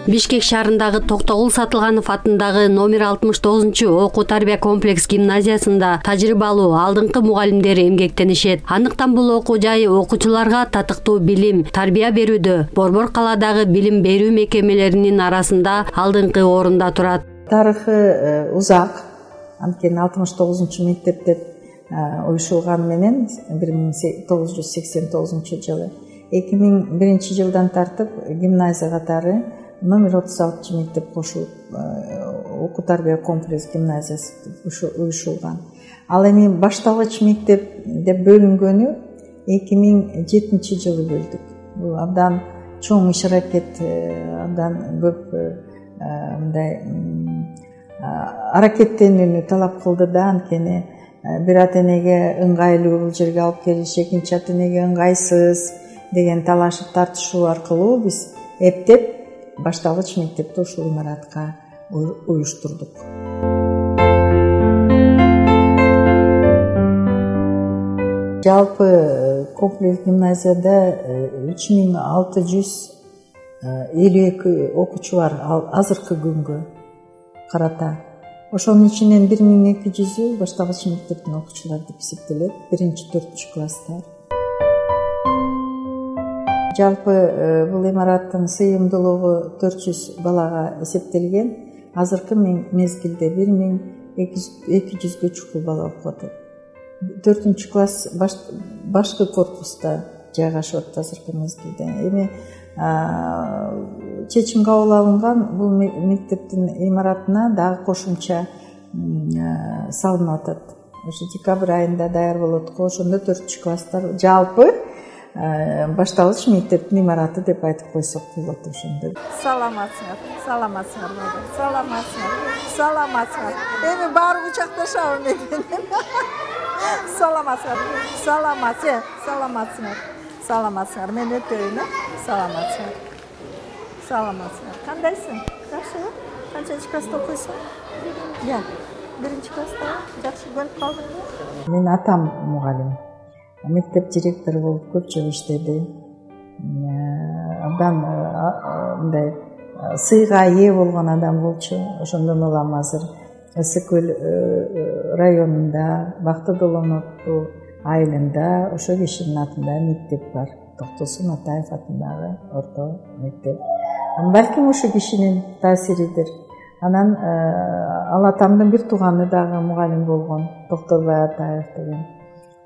Бишкек шаарындагы Токтогул Сатылганов атындагы номер 69 окуу тарбия комплекс гимназиясында тажрыйбалуу алдыңкы мугалимдер эмгектенишет. Андыктан бул окуу жай окуучуларга татыктуу билим, тарбия берүүдө Борбор калаадагы билим берүү мекемелеринин арасында алдыңкы орунда турат. Тарыхы узак. Анткени 69 мектеп деп уюшулган менен 1989 жылы 2001 жылдан тартып гимназия катары номер 36 мектеп кошулуп окуу тарбия комплекс гимназиясы уюшулган. Ал эми башталгыч мектеп деп бөлүнгөнү 2007 жылы бөлдүк. Бул абдан чоң иш аракет, абдан көп мындай аракеттенүүнү талап кылды да, анткени бир ата энеге ыңгайлуу бул жерге алып келиш, экинчи ата энеге ыңгайсыз деген талашып тартышуу аркылуу биз эптеп башталгыч мектепти ушул имаратка уюштурдук. Жалпы комплекс гимназияда 3652 окуучу бар азыркы күнгө карата. Ошонун ичинен 1200 башталгыч мектептин окуучулары деп эсептелет, 1-4 класстар. Жалпы бул имараттын сыйымдуулугу 400 балага эсептелген. Азыркы мезгилде 1200 чукул бала окуп атат. 4 класс башкы корпуста жайгашып атат азыркы мезгилде. Эми чечим кабыл алынган бул мектептин имаратына дагы кошумча салынып атат. Ошо декабрь айында даяр болот го. Ошондо 4 класстар жалпы башталгыч мектептин имараты деп айтып койсок болот ошондо. Саламатсыңар, саламатсыңар. Эми баары кучакташабы менен. Саламатсыңар. Мен өтөйүн, саламатсыңар. Кандайсың? Жакшыбы? Канчанчы класста окуйсуң? Я, 1-класста. Жакшы көрүп калдыңбы? Мен атам мугалим. Мектеп директору болуп көп жыл иштеди. Абдан мындай сыйга ээ болгон адам болчу. Ошондон улам азыр Ысык көл районунда, Бакты Долоноттуу айылында ошо кишинин атында мектеп бар. Токтосун Атаев атындагы орто мектеп. Балким ошо кишинин таасиридир. Анан ал атамдын бир тууганы дагы мугалим болгон, Токторбай Атаев деген.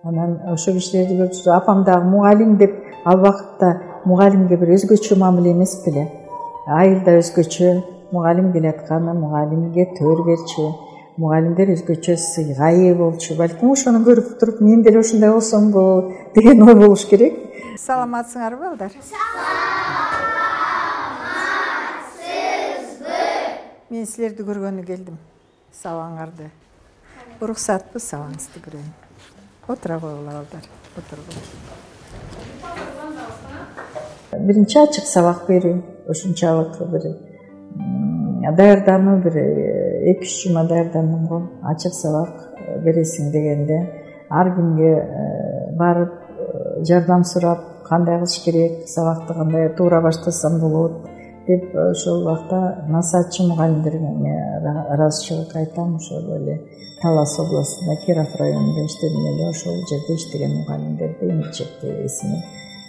Анан ошо кишилерди көрүп, апам дагы мугалим деп, ал убакытта мугалимге бир өзгөчө мамиле эмес беле. Айылда өзгөчө мугалим келатканы, мугалимге төр берчү, мугалимдер өзгөчө сыйга ээ болчу. Балким ошону көрүп туруп, мен деле ошондой болсомбу деген ой болуш керек. Саламатсыңарбы балдар? Мен силерди көргөнү келдим. Сабаңарды. Уруксатпы сабаңызды көрөйүн. Отура койгула балдар. Биринчи ачык сабак берүү, ошончалык бир даярдануу, бир 2-3 жума даярдандым го. Ачык сабак бересиң дегенде ар кимге барып жардам сурап, кандай кылыш керек, сабакты кандай туура баштасам болот деп ошол убакта насаатчы мугалимдерге ыраазычылык айтам. Ошол эле Талас областында Киров районунда иштедим эле, ошол жерде иштеген мугалимдерди имичекти эсине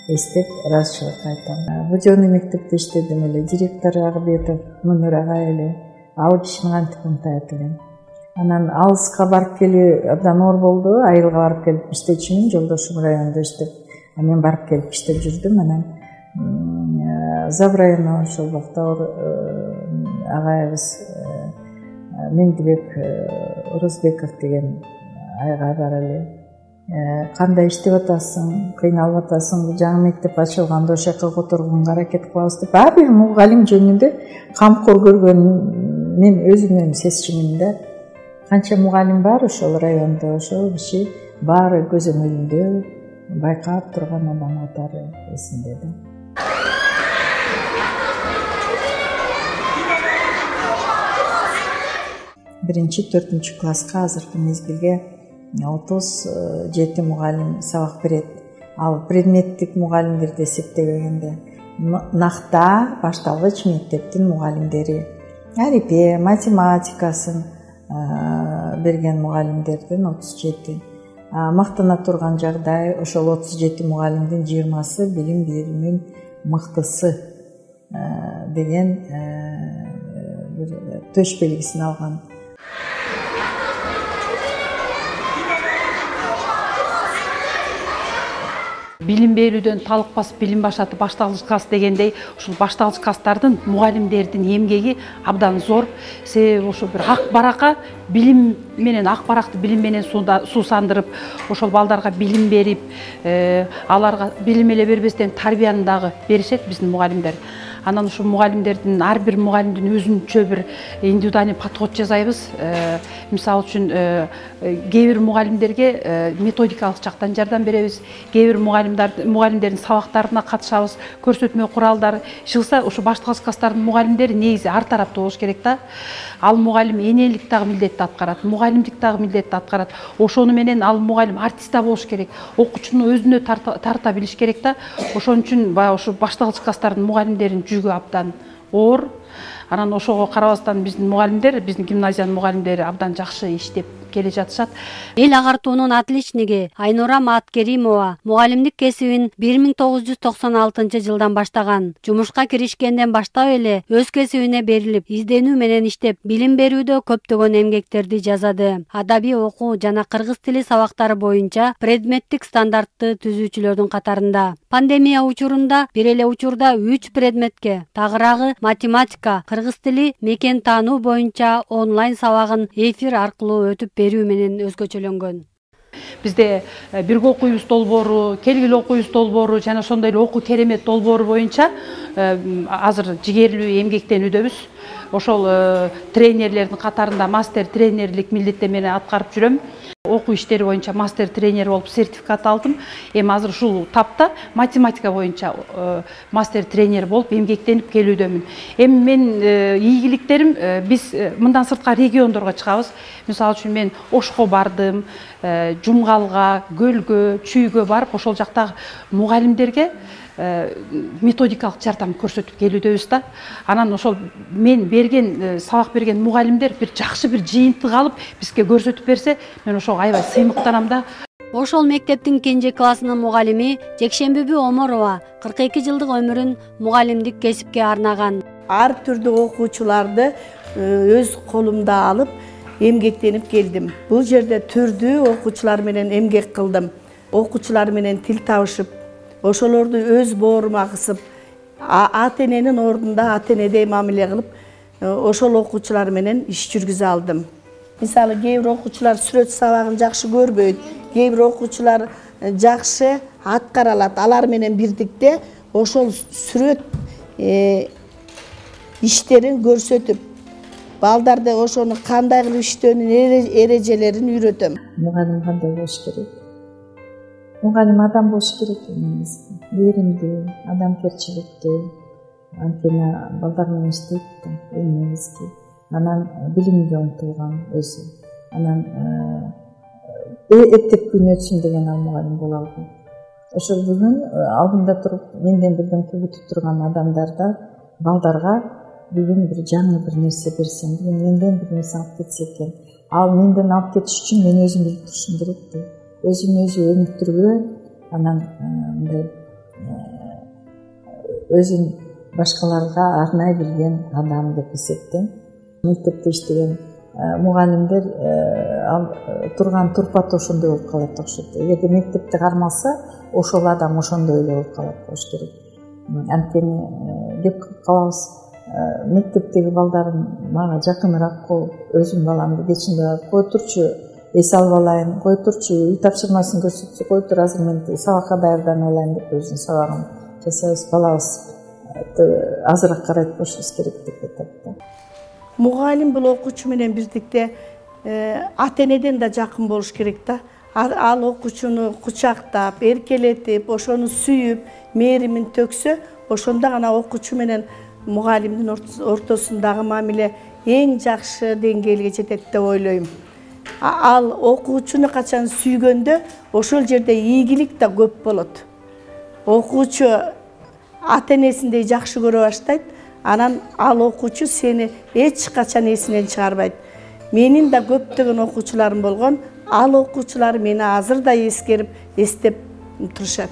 эстеп ыраазычылык айтам. Будённый мектепте иштедим эле, директор Агыбетов Мөнөр агай эле, ал кишини кантип унутат элем. Анан алыска барып келүү абдан оор болду. Айылга барып келип иштечүмүн, жолдошум районунда иштеп, мен барып келип иштеп жүрдүм. Анан Зав району ошол убакта агайыбыз Меңдибек Орозбеков деген айга бар эле. Кандай иштеп атасың, кыйналып атасың, жаңы мектеп ачылганда ошол жака которгонго аракет кылабыз деп ар бир мугалим жөнүндө камкор көргөнүн мен өзүмдөн сезчүмүн да. Канча мугалим бар ошол райондо, ошол киши баары көзөмөлүндө байкап турган адам катары эсимде да. 1-4 класска азыркы мезгилге 37 мугалим сабак берет. Ал предметтик мугалимдерди эсептегенде Накта башталгыч мектептин мугалимдери, арипе, математикасын берген мугалимдердин 37. Мактана турган жагдай ошол 37 мугалимдин 20сы билим берүүнүн мыктысы деген бир төш белгисин алган. Билим берүүдөн талыкпас билим башаты башталгыч класс дегендей, ушул башталгыч класстардын мугалимдердин эмгеги абдан зор. Себеби ошо бир ак барака билим менен, ак баракты билим менен суусандырып, ошол балдарга билим берип, аларга билим эле бербестен тарбияны дагы беришет биздин мугалимдер. Анан ушул мугалимдердин ар бир мугалимдин өзүнчө бир индивидуальный подход жасайбыз. Мисалы үчүн кээ бир мугалимдерге методикалык жактан жардам беребиз. Кээ бир мугалимдердин сабактарына катышабыз. Көрсөтмө куралдар чыкса, ушу башталгыч класстардын мугалимдери негизи ар тараптуу болуш керек да. Ал мугалим энелик дагы милдетти аткарат, мугалимдик дагы милдетти аткарат. Ошону менен ал мугалим артист да болуш керек. Окуучуну өзүнө тарта билиш керек да. Ошон үчүн баягы ушу башталгыч класстардын мугалимдерин жүгү абдан оор. Анан ошого карабастан биздин мугалимдер, биздин гимназиянын мугалимдери абдан жакшы иштеп келе жатышат. Эл агартуунун отличниги Айнура Маткеримова мугалимдик кесибин 1996 жылдан баштаган. Жумушка киришкенден баштап эле өз кесибине берилип, изденүү менен иштеп, билим берүүдө көптөгөн эмгектерди жазады. Адабий окуу жана кыргыз тили сабактары боюнча предметтик стандартты түзүүчүлөрдүн катарында. Пандемия учурунда бир эле учурда 3 предметке, тагыраагы математика, кыргыз тили, мекен таануу боюнча онлайн сабагын эфир аркылуу өтүп берүү менен өзгөчөлөнгөн. Бизде бирге окуйбуз долбоору, келгиле окуйбуз долбоору жана ошондой эле окуу керемет долбоору боюнча азыр жигерлүү эмгектенүүдөбүз. Ошол тренерлердин катарында мастер тренерлик милдеттенмени аткарып жүрөм. Окуу иштери боюнча мастер тренер болуп сертификат алдым. Эми азыр ушул тапта математика боюнча мастер тренер болуп эмгектенип келүүдөмүн. Эми мен ийгиликтерим, биз мындан сыртка региондорго чыгабыз. Мисалы үчүн мен Ошко бардым, Жумгалга, Көлгө, Чүйгө барып, ошол жактагы мугалимдерге методикалык жардам көрсөтүп келүүдөбүз да. Анан ошол мен берген сабак берген мугалимдер бир жакшы бир жыйынтык алып бизге көрсөтүп берсе, мен ошого аябай сыймыктанам да. Ошол мектептин кенже классынын мугалими Жекшембүбү Оморова 42 жылдык өмүрүн мугалимдик кесипке арнаган. Ар түрдүү окуучуларды өз колумда алып эмгектенип келдим. Бул жерде түрдүү окуучулар менен эмгек кылдым. Окуучулар менен тил табышып, ошолорду өз боорума кысып, ата-эненин ордунда ата-энедей мамиле кылып, ошол окуучулар менен иш жүргүзө алдым. Мисалы, кээ бир окуучулар сүрөт сабагын жакшы көрбөйт, кээ бир окуучулар жакшы аткара алат. Алар менен бирдикте ошол сүрөт иштерин көрсөтүп, балдарды ошону кандай кылып иштөөнүн эрежелерин үйрөтөм. Мугалим кандай болуш керек? Мугалим адам болуш керек эмес. Беримдүү, адамгерчиликтүү, анткени балдар менен иштейт да, эмнебизги. Анан билимге умтулган өзү. Анан эптеп күн өтсүн деген ал мугалим боло албайт. Ошол бүгүн алдымда туруп менден бирдемке күтүп турган адамдарда балдарга бүгүн бир жаңы бир нерсе берсем, бүгүн менден бир нерсе алып кетсе экен. Ал менден алып кетиш үчүн мен өзүм билип турушум керек да. Өзүм өнүктүргө, анан мындай өзүн башкаларга арнай билген адам деп эсептейм. Мектепте иштеген мугалимдер турган турпаты ошондой болуп калат окшойт. Эгерде мектепте кармалса, ошол адам ошондой эле болуп калат болуш керек. Анткени деп калабыз, мектептеги балдарым мага жакыныраак болуп, өзүм баламды кечинде кой турчу, эс алып алайын, кой турчу, үй тапшырмасын көрсөтсө, кой тур азыр мен сабакка даярданып алайын деп өзүнүн сабагын жасайбыз. Балабыз азыраак карайт болушубуз керек деп айтат. Мугалим бул окуучу менен бирдикте ата-энеден да жакын болуш керек да. Ал окуучуну кучактап, эркелетип, ошону сүйүп, мээримин төксө, ошондо гана окуучу менен мугалимдин ортосундагы мамиле эң жакшы деңгээлге жетет деп ойлойм. Ал окуучуну качан сүйгөндө ошол жерде ийгилик да көп болот. Окуучу ата-энесиндей жакшы көрө баштайт. Анан ал окуучу сени эч качан эсинен чыгарбайт. Менин да көптөгөн окуучуларым болгон. Ал окуучулар мени азыр да эскерип, эстеп турушат.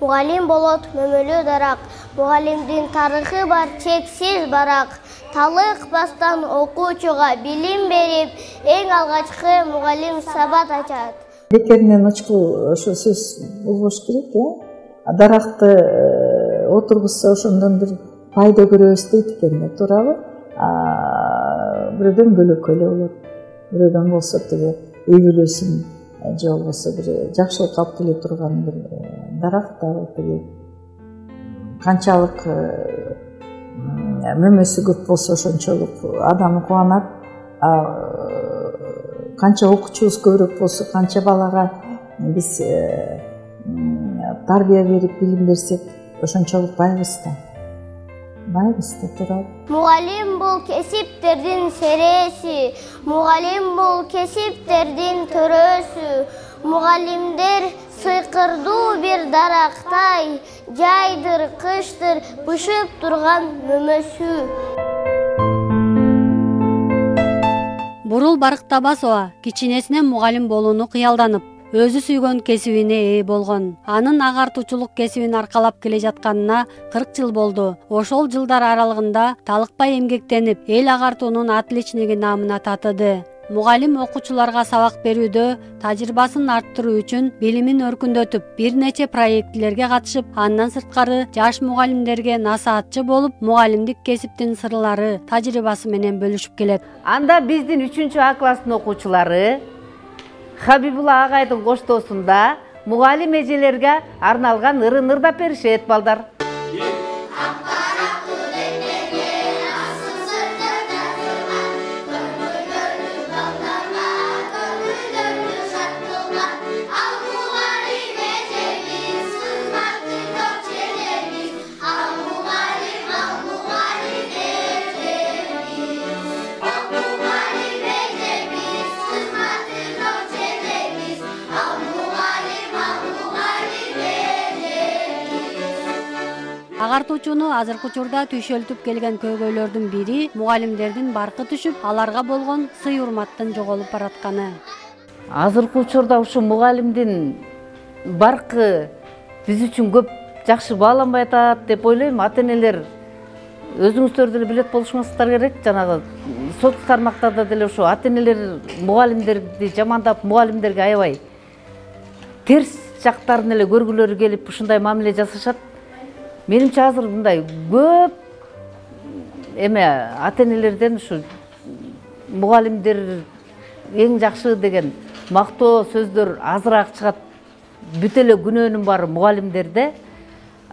Мугалим болот мөмөлүү дарак, мугалимдин тарыхы бар чексиз барак. Талыкпастан окуучуга билим берип, эң алгачкы мугалим сабат ачат. Бекеринен ычкыл ошо сөз болбош керек, даракты отургузса ошондон бир пайда көрөбүз дейт экен, туурабы? Бирөөдөн бөлөккө эле болот, бирөөдөн болсо тиги үй бүлөсүн же болбосо бир жакшылык алып келе турган бир дарак дагы тиги канчалык мөмөсү көп болсо ошончолук адам кубанат. Канча окуучубуз көбүрөөк болсо, канча балага биз тарбия берип билим берсек, ошончолук байбыз да. Байбыз да, туурабы? Мугалим бул кесиптердин сереси, мугалим бул кесиптердин төрөсү. Мугалимдер сыйкырдуу бир дарактай, жайдыр, кыштыр бышып турган мөмөсү. Бурул Барктабасова кичинесинен мугалим болууну кыялданып, өзү сүйгөн кесибине ээ болгон. Анын агартуучулук кесибин аркалап келе жатканына 40 жыл болду. Ошол жылдар аралыгында талыкпай эмгектенип, эл агартуунун отличниги наамына татыды. Мугалим окуучуларга сабак берүүдө тажрыйбасын арттыруу үчүн билимин өркүндөтүп, бир нече проектлерге катышып, андан сырткары жаш мугалимдерге насаатчы болуп, мугалимдик кесиптин сырлары, тажрыйбасы менен бөлүшүп келет. Анда биздин 3-А класстын окуучулары Хабибулла агайдын коштоосунда мугалим эжелерге арналган ырын ырдап беришет балдар. Агартуучуну азыркы учурда түйшөлтүп келген көйгөйлөрдүн бири мугалимдердин баркы түшүп, аларга болгон сый урматтын жоголуп баратканы. Азыркы учурда ушу мугалимдин баркы биз үчүн көп жакшы бааланбай атат деп ойлойм. Ата-энелер өзүңүздөр деле билет болушуңуздар керек. Жанагы соц тармактарда деле ушу ата-энелер мугалимдерди жамандап, мугалимдерге аябай терс жактарын эле көргүлөрү келип, ушундай мамиле жасашат. Менимче азыр мындай көп ата-энелерден ушу мугалимдер эң жакшы деген мактоо сөздөр азыраак чыгат. Бүт эле күнөөнүн баары мугалимдерде.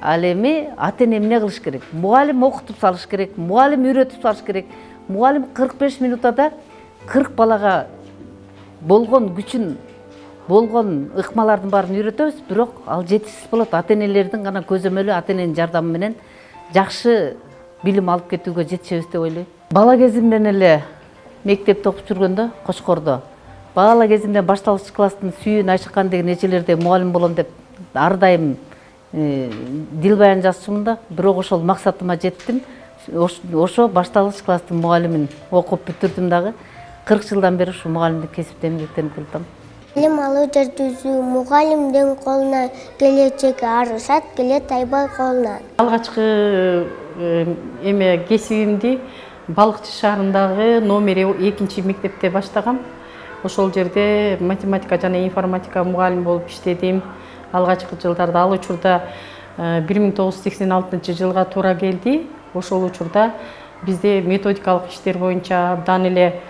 Ал эми ата-эне эмне кылыш керек? Мугалим окутуп салыш керек, мугалим үйрөтүп салыш керек. Мугалим 45 минутада 40 балага болгон күчүн, болгон ыкмалардын баарын үйрөтөбүз, бирок ал жетишсиз болот. Ата-энелердин гана көзөмөлү, ата-эненин жардамы менен жакшы билим алып кетүүгө жетишебиз деп ойлойм. Бала кезимден эле мектепте окуп жүргөндө, Кочкордо, бала кезимден башталгыч класстын сүйүүнү айшыккан деген эжелерде мугалим болом деп ар дайым дил баян жазчумун да, бирок ошол максатыма жеттим. Ошо башталгыч класстын мугалимин окуп бүтүрдүм дагы. 40 жылдан бери ушу мугалимдик кесипте эмгектенип келатам. Билим алуу жардүзүү мугалимдин колуна келечек арышат, келет Айбай колунан. Алгачкы кесибимди Балыкчы шаарындагы номер 2 мектепте баштагам. Ошол жерде математика жана информатика мугалим болуп иштедим. Алгачкы жылдарда, ал учурда 1986 жылга туура келди. Ошол учурда бизде методикалык иштер боюнча абдан эле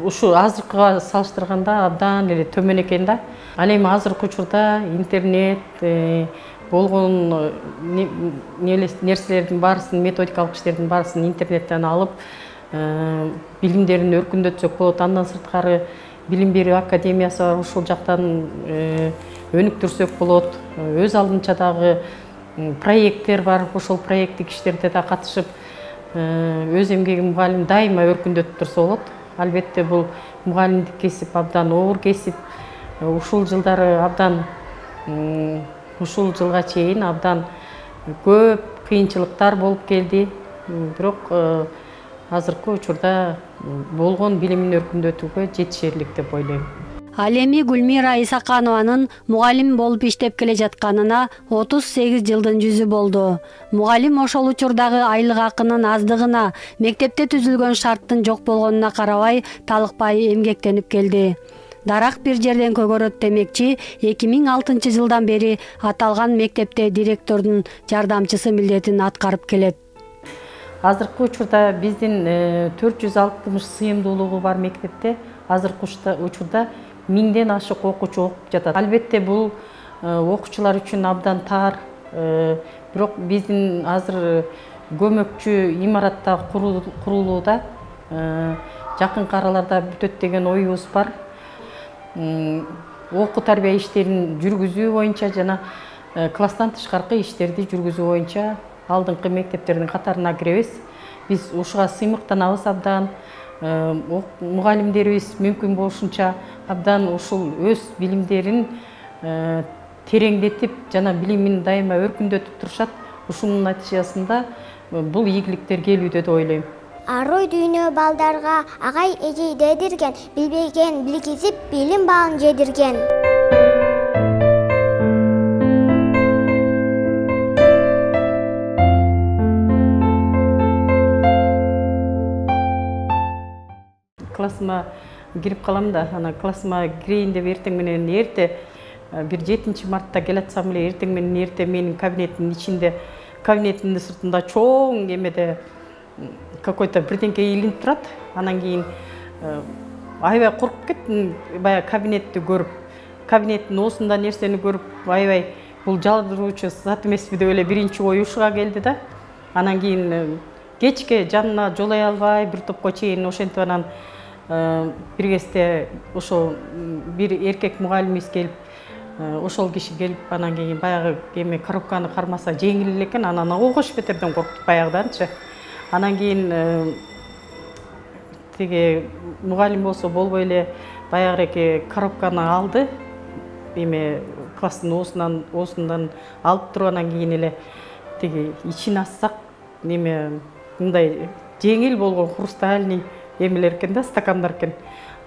ушу азыркыга салыштырганда абдан эле төмөн экен да. Ал эми азыркы учурда интернет болгон нерселердин баарысын, методикалык иштердин баарысын интернеттен алып, билимдерин өркүндөтсөк болот. Андан сырткары билим берүү академиясы бар, ушул жактан өнүктүрсөк болот. Өз алдынча дагы проекттер бар, ошол проекттик иштерде да катышып, өз эмгегин мугалим дайыма өркүндөтүп турса болот. Албетте бул мугалимдик кесип абдан оор кесип. Ушул жылдары абдан ушул жылга чейин абдан көп кыйынчылыктар болуп келди. Бирок азыркы учурда болгон билимин өркүндөтүүгө жетишерлик деп ойлойм. Ал эми Гүлмира Исаканованын мугалим болуп иштеп келе жатканына 38 жылдын жүзү болду. Мугалим ошол учурдагы айлык акынын аздыгына, мектепте түзүлгөн шарттын жок болгонуна карабай, талыкпай эмгектенип келди. Дарак бир жерден көгөрөт демекчи, 2006 жылдан бери аталган мектепте директордун жардамчысы милдетин аткарып келет. Азыркы учурда биздин 460 сыйымдуулугу бар мектепте азыркы учурда 1000ден ашык окуучу окуп жатат. Албетте бул окуучулар үчүн абдан тар. Бирок биздин азыр көмөкчү имаратта курулууда. Жакынкы араларда бүтөт деген оюбуз бар. Окуу тарбия иштерин жүргүзүү боюнча жана класстан тышкаркы иштерди жүргүзүү боюнча алдыңкы мектептердин катарына киребиз. Биз ушуга сыймыктанабыз абдан. Мугалимдерибиз мүмкүн болушунча абдан ушул өз билимдерин тереңдетип жана билимин дайыма өркүндөтүп турушат. Ушунун натыйжасында бул ийгиликтер келүүдө деп ойлойм. Аруй дүйнө балдарга агай эжей дедирген, билбеген билгизип, билим балын жедирген. Классыма кирип калам да, ана классыма кирейин деп эртең менен бир 7 мартта келатсам эле эртең менен менин кабинеттин ичинде, кабинеттин сыртында чоң эмеде какой-то бирдеңке илинип турат. Анан кийин аябай коркуп кеттим, баягы кабинетти көрүп, кабинеттин оосунда нерсени көрүп, аябай бул жалдыруучу зат эмеспи деп эле биринчи ой ушуга келди да. Анан кийин кечке жанына жолой албай бир топко чейин ошентип анан бир кезде ошо бир эркек мугалимибиз келип, ошол киши келип, анан кийин баягы эме коробканы кармаса жеңил эле экен, анан огош бетерден корктуп баягыданчы. Анан кийин тиги мугалим болсо болбой эле баягы коробканы алды, эме класстын оосундан алып туруп, анан кийин эле тиги ичин ачсак, эме мындай жеңил болгон хрустальный эмелер экен да, стакандар экен.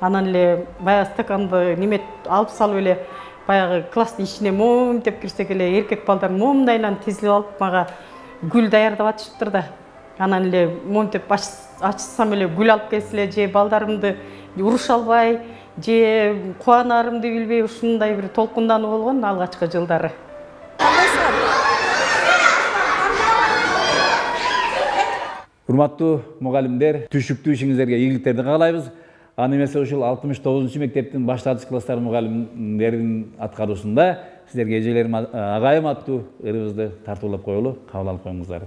Анан эле баягы стаканды неме алып салып эле баягы класстын ичине моомтеп кирсек эле эркек балдар моомдайынан тизилип алып мага гүл даярдап атышыптыр да. Анан эле моомтеп ачсам эле гүл алып келсе эле же балдарымды уруша албай, же кубанарымды билбей, ушундай бир толкундануу болгон алгачкы жылдары. Урматтуу мугалимдер, түшүктүү ишиңиздерге ийгиликтерди каалайбыз. Аны эмесе ушул 69 мектептин башталгыч класстар мугалимдеринин аткаруусунда сиздерге эжелерим, агайым аттуу ырыбызды тартуулап коелу, кабыл алып коюңуздар.